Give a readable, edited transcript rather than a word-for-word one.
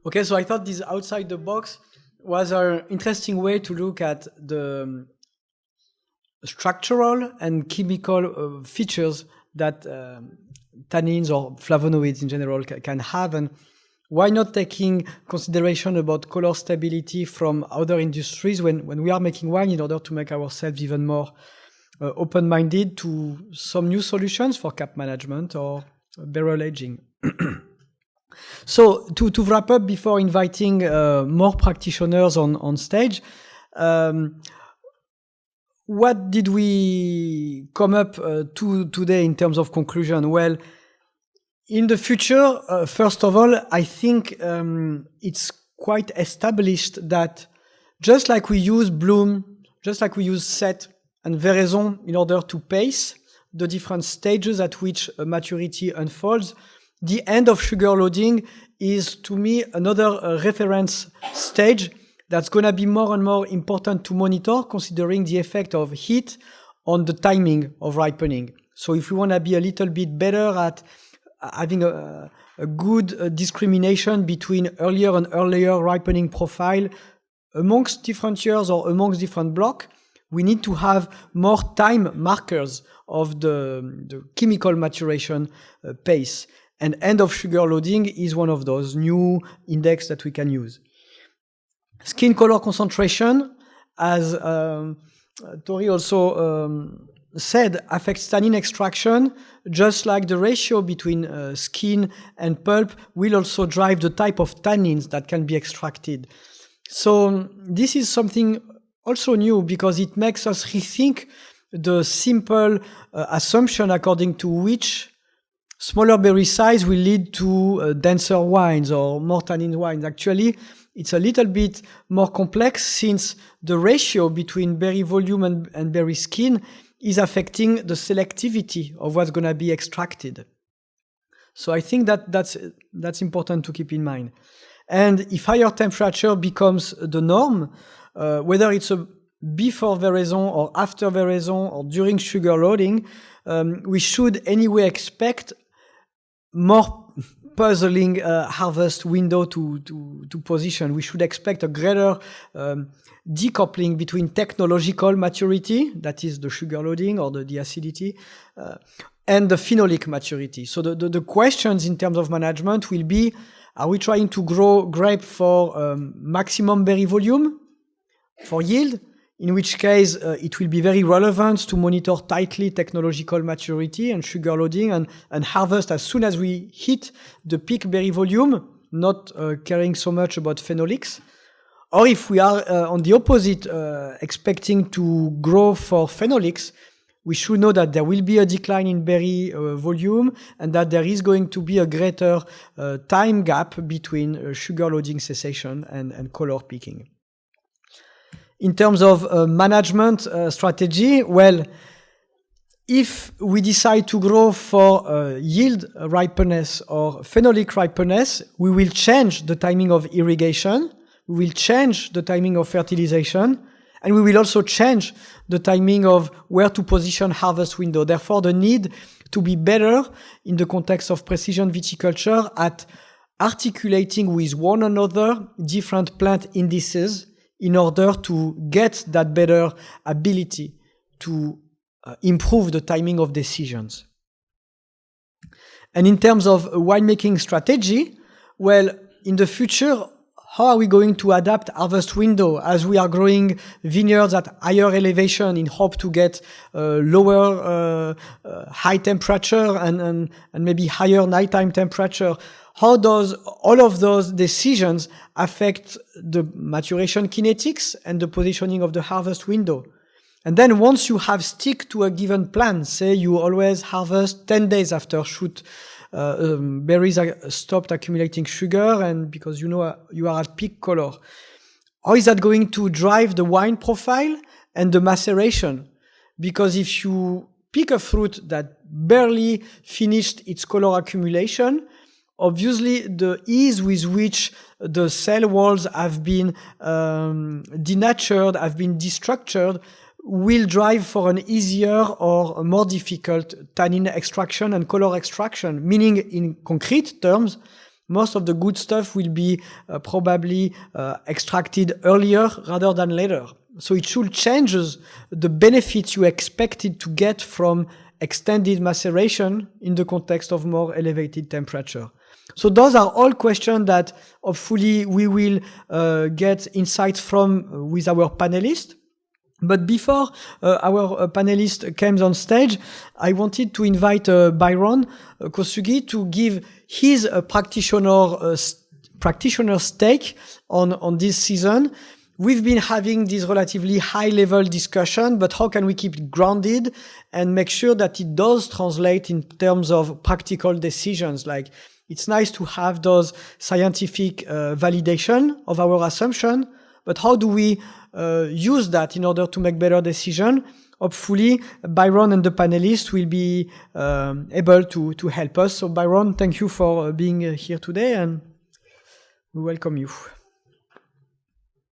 Okay, so I thought this outside the box was an interesting way to look at the structural and chemical features that tannins or flavonoids in general can have, and why not taking consideration about color stability from other industries when we are making wine in order to make ourselves even more open-minded to some new solutions for cap management or barrel aging. So to wrap up before inviting more practitioners on stage, what did we come up to today in terms of conclusion? Well, in the future, first of all, I think it's quite established that just like we use bloom, just like we use set and veraison in order to pace the different stages at which maturity unfolds, the end of sugar loading is, to me, another reference stage that's going to be more and more important to monitor, considering the effect of heat on the timing of ripening. So if we want to be a little bit better at having a good discrimination between earlier and earlier ripening profile amongst different years or amongst different blocks, we need to have more time markers of the chemical maturation pace. And end of sugar loading is one of those new index that we can use. Skin color concentration, as Tori also said, affects tannin extraction, just like the ratio between skin and pulp will also drive the type of tannins that can be extracted. So this is something also new because it makes us rethink the simple assumption according to which smaller berry size will lead to denser wines or more tannin wines. Actually, it's a little bit more complex since the ratio between berry volume and berry skin is affecting the selectivity of what's going to be extracted. So I think that's important to keep in mind. And if higher temperature becomes the norm, whether it's a before veraison or after veraison or during sugar loading, we should anyway expect more puzzling harvest window to position. We should expect a greater decoupling between technological maturity, that is the sugar loading or the acidity, and the phenolic maturity. So the questions in terms of management will be, are we trying to grow grape for maximum berry volume, for yield? In which case, it will be very relevant to monitor tightly technological maturity and sugar loading and harvest as soon as we hit the peak berry volume, not caring so much about phenolics. Or if we are on the opposite, expecting to grow for phenolics, we should know that there will be a decline in berry volume and that there is going to be a greater time gap between sugar loading cessation and color peaking. In terms of management strategy, well, if we decide to grow for yield ripeness or phenolic ripeness, we will change the timing of irrigation, we will change the timing of fertilization, and we will also change the timing of where to position harvest window. Therefore, the need to be better in the context of precision viticulture at articulating with one another different plant indices in order to get that better ability to improve the timing of decisions. And in terms of winemaking strategy, well, in the future, how are we going to adapt harvest window as we are growing vineyards at higher elevation in hope to get lower high temperature and maybe higher nighttime temperature? How does all of those decisions affect the maturation kinetics and the positioning of the harvest window? And then once you have stick to a given plan, say you always harvest 10 days after shoot, berries are stopped accumulating sugar and because you know you are at peak color. How is that going to drive the wine profile and the maceration? Because if you pick a fruit that barely finished its color accumulation, obviously, the ease with which the cell walls have been denatured, have been destructured, will drive for an easier or a more difficult tannin extraction and color extraction. Meaning, in concrete terms, most of the good stuff will be probably extracted earlier rather than later. So it should change the benefits you expected to get from extended maceration in the context of more elevated temperature. So those are all questions that hopefully we will get insights from with our panelists. But before our panelist came on stage, I wanted to invite Byron Kosugi to give his practitioner's take on this season. We've been having this relatively high-level discussion, but how can we keep it grounded and make sure that it does translate in terms of practical decisions? Like, it's nice to have those scientific validation of our assumption, but how do we use that in order to make better decisions? Hopefully, Byron and the panelists will be able to help us. So, Byron, thank you for being here today, and we welcome you.